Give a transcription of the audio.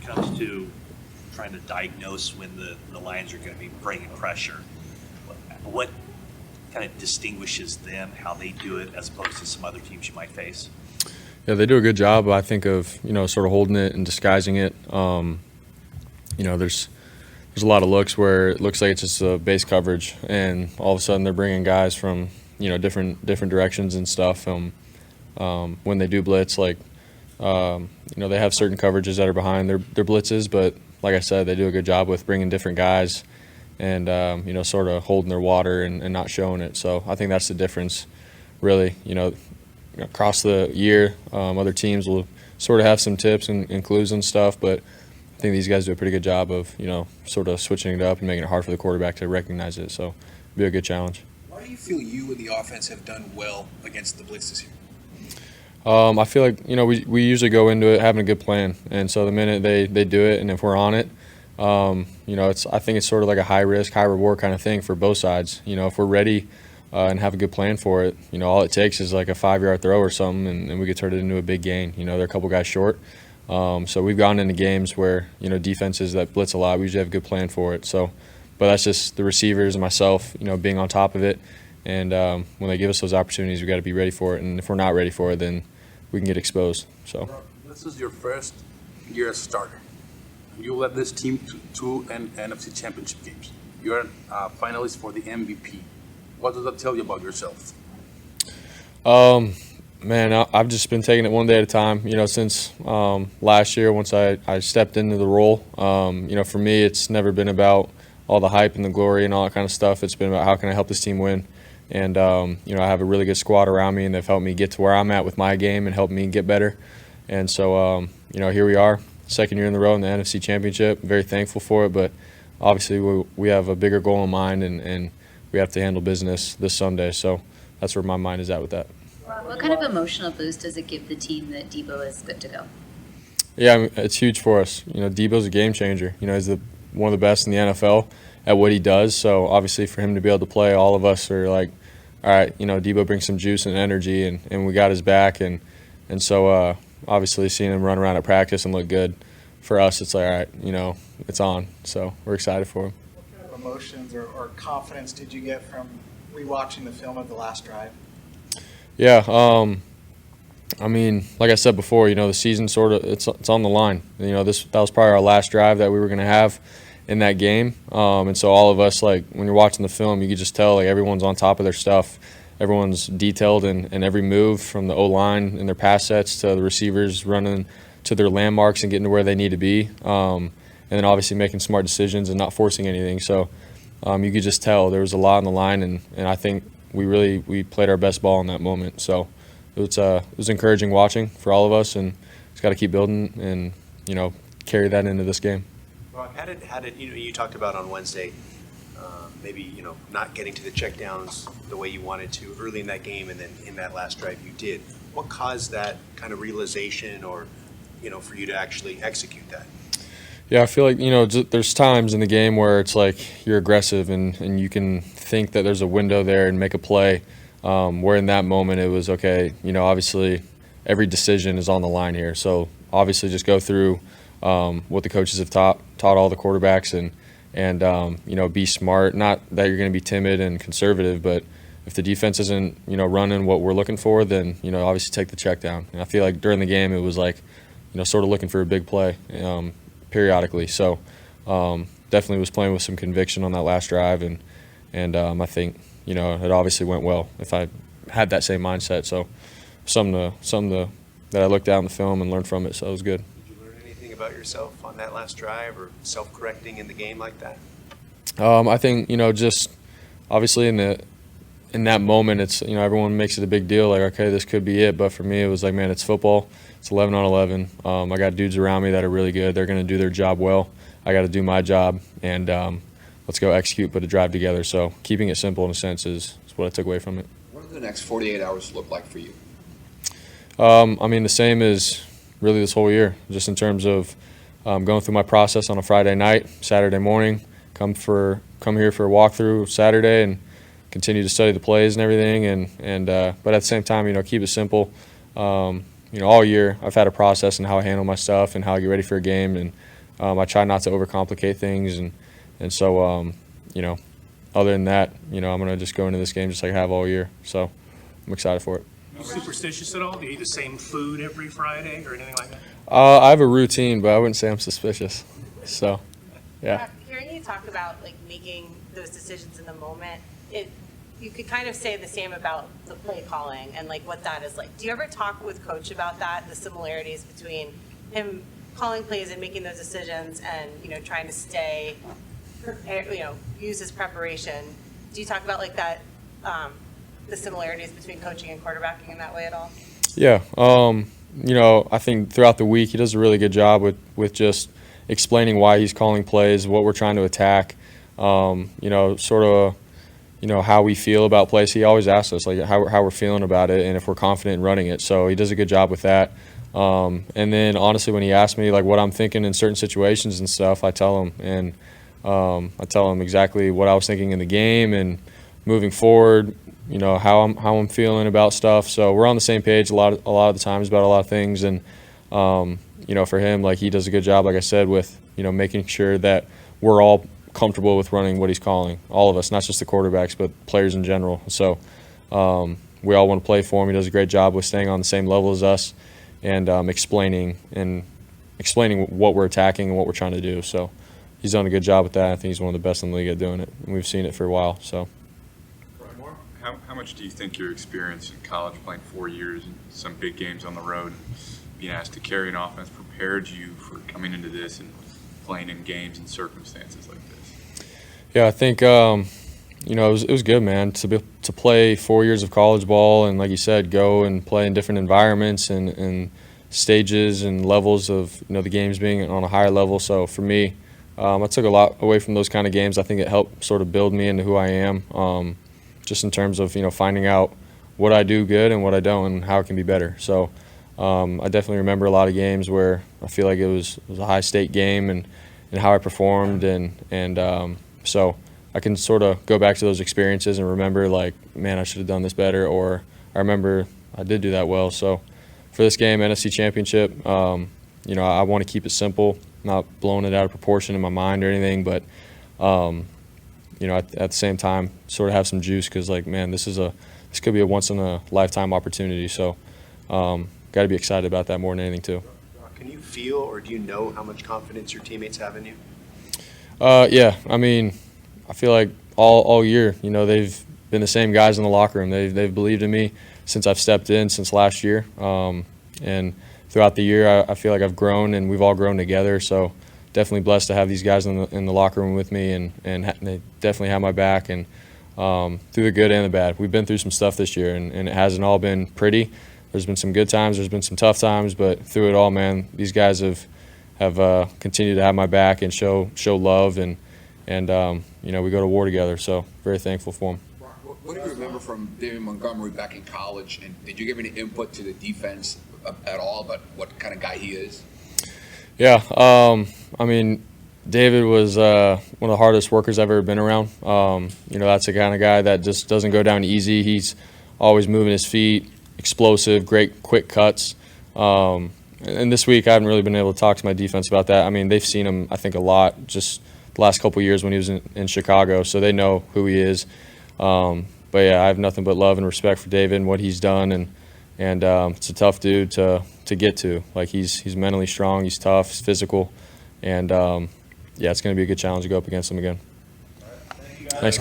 comes to trying to diagnose when the Lions are going to be bringing pressure, what kind of distinguishes them, how they do it, as opposed to some other teams you might face? Yeah, they do a good job, I think, of sort of holding it and disguising it. There's a lot of looks where it looks like it's just a base coverage, and all of a sudden they're bringing guys from different directions and stuff. When they do blitz, like they have certain coverages that are behind their blitzes, but like I said, they do a good job with bringing different guys and sort of holding their water and not showing it. So I think that's the difference, really. Across the year, other teams will sort of have some tips and clues and stuff, but I think these guys do a pretty good job of sort of switching it up and making it hard for the quarterback to recognize it. So it'll be a good challenge. Why do you feel you and the offense have done well against the blitz this year? I feel like we usually go into it having a good plan, and so the minute they do it, and if we're on it, I think it's sort of like a high risk, high reward kind of thing for both sides. If we're ready and have a good plan for it, all it takes is like a 5-yard throw or something, and we could turn it into a big gain. They're a couple guys short, so we've gone into games where defenses that blitz a lot, we usually have a good plan for it. So, but that's just the receivers and myself, being on top of it, and when they give us those opportunities, we got to be ready for it. And if we're not ready for it, then we can get exposed. So this is your first year as starter. You led this team to 2 NFC Championship games. You're a finalist for the MVP. What does that tell you about yourself? Man, I've just been taking it one day at a time. Since last year, once I stepped into the role, for me, it's never been about all the hype and the glory and all that kind of stuff. It's been about how can I help this team win. And, I have a really good squad around me, and they've helped me get to where I'm at with my game and helped me get better. And so, here we are, second year in a row in the NFC Championship. I'm very thankful for it, but obviously we have a bigger goal in mind, and we have to handle business this Sunday. So that's where my mind is at with that. What kind of emotional boost does it give the team that Deebo is good to go? Yeah, it's huge for us. Deebo's a game changer. He's one of the best in the NFL at what he does. So obviously for him to be able to play, all of us are like, all right, Deebo brings some juice and energy, and we got his back. And so obviously seeing him run around at practice and look good, for us it's like, all right, it's on. So we're excited for him. What kind of emotions or confidence did you get from rewatching the film of the last drive? Yeah, like I said before, the season sort of it's on the line. That was probably our last drive that we were going to have in that game, and so all of us, like when you're watching the film, you could just tell like everyone's on top of their stuff. Everyone's detailed in every move, from the O-line and their pass sets to the receivers running to their landmarks and getting to where they need to be, and then obviously making smart decisions and not forcing anything. So you could just tell there was a lot on the line, and I think we played our best ball in that moment. So it was encouraging watching for all of us, and just got to keep building and carry that into this game. Brock, how did you talked about on Wednesday, maybe not getting to the checkdowns the way you wanted to early in that game, and then in that last drive you did. What caused that kind of realization, or for you to actually execute that? Yeah, I feel like there's times in the game where it's like you're aggressive and you can think that there's a window there and make a play. Where in that moment it was okay. Obviously every decision is on the line here, so obviously just go through what the coaches have taught all the quarterbacks, and be smart. Not that you're going to be timid and conservative, but if the defense isn't running what we're looking for, then obviously take the check down. And I feel like during the game it was like sort of looking for a big play periodically. So definitely was playing with some conviction on that last drive, and I think it obviously went well if I had that same mindset. So something that I looked at in the film and learned from it, so it was good. About yourself on that last drive, or self-correcting in the game like that? I think just obviously in that moment, it's everyone makes it a big deal, like okay, this could be it. But for me, it was like, man, it's football. It's 11 on 11. I got dudes around me that are really good. They're going to do their job well. I got to do my job, and let's go execute, put a drive together. So keeping it simple in a sense is what I took away from it. What do the next 48 hours look like for you? The same as really this whole year, just in terms of going through my process on a Friday night, Saturday morning, come here for a walkthrough Saturday, and continue to study the plays and everything, but at the same time, keep it simple. All year I've had a process in how I handle my stuff and how I get ready for a game, and I try not to overcomplicate things, and so you know, other than that, you know, I'm gonna just go into this game just like I have all year. So I'm excited for it. You superstitious at all? Do you eat the same food every Friday or anything like that? I have a routine, but I wouldn't say I'm suspicious. So, yeah. Hearing you talk about like making those decisions in the moment, you could kind of say the same about the play calling and like what that is like. Do you ever talk with Coach about that, the similarities between him calling plays and making those decisions and, you know, trying to stay prepared, you know, use his preparation? Do you talk about like that, the similarities between coaching and quarterbacking in that way at all? Yeah. You know, I think throughout the week he does a really good job with just explaining why he's calling plays, what we're trying to attack, you know, sort of, you know, how we feel about plays. He always asks us like how we're feeling about it and if we're confident in running it. So he does a good job with that. And then honestly, when he asks me like what I'm thinking in certain situations and stuff, I tell him, and I tell him exactly what I was thinking in the game and moving forward, you know, how I'm feeling about stuff. So we're on the same page a lot of the times about a lot of things. And you know, for him, like he does a good job, like I said, with, you know, making sure that we're all comfortable with running what he's calling, all of us, not just the quarterbacks, but players in general. So we all want to play for him. He does a great job with staying on the same level as us and explaining what we're attacking and what we're trying to do. So he's done a good job with that. I think he's one of the best in the league at doing it, and we've seen it for a while. So. How much do you think your experience in college, playing 4 years and some big games on the road, and being asked to carry an offense, prepared you for coming into this and playing in games and circumstances like this? Yeah, I think you know, it was good, man, to play 4 years of college ball and, like you said, go and play in different environments and stages and levels of, you know, the games being on a higher level. So for me, I took a lot away from those kind of games. I think it helped sort of build me into who I am. Just in terms of, you know, finding out what I do good and what I don't and how it can be better. So I definitely remember a lot of games where I feel like it was a high-stake game and how I performed. And so I can sort of go back to those experiences and remember, like, man, I should have done this better, or I remember I did do that well. So for this game, NFC Championship, you know, I want to keep it simple, not blowing it out of proportion in my mind or anything, but you know, at the same time, sort of have some juice because, like, man, this could be a once-in-a-lifetime opportunity. So, got to be excited about that more than anything, too. Can you feel or do you know how much confidence your teammates have in you? Yeah, I mean, I feel like all year, you know, they've been the same guys in the locker room. They've believed in me since I've stepped in, since last year. And throughout the year, I feel like I've grown, and we've all grown together. So, definitely blessed to have these guys in the locker room with me, and they definitely have my back, and through the good and the bad. We've been through some stuff this year, and it hasn't all been pretty. There's been some good times, there's been some tough times, but through it all, man, these guys have continued to have my back and show love, and you know, we go to war together. So very thankful for them. What do you remember from David Montgomery back in college, and did you give any input to the defense at all about what kind of guy he is? Yeah, I mean, David was one of the hardest workers I've ever been around. You know, that's the kind of guy that just doesn't go down easy. He's always moving his feet, explosive, great quick cuts. And this week I haven't really been able to talk to my defense about that. I mean, they've seen him, I think, a lot just the last couple of years when he was in Chicago, so they know who he is. But, yeah, I have nothing but love and respect for David and what he's done, and it's a tough dude to get to. Like, he's mentally strong, he's tough, he's physical, and yeah, it's going to be a good challenge to go up against him again. Thanks, guys.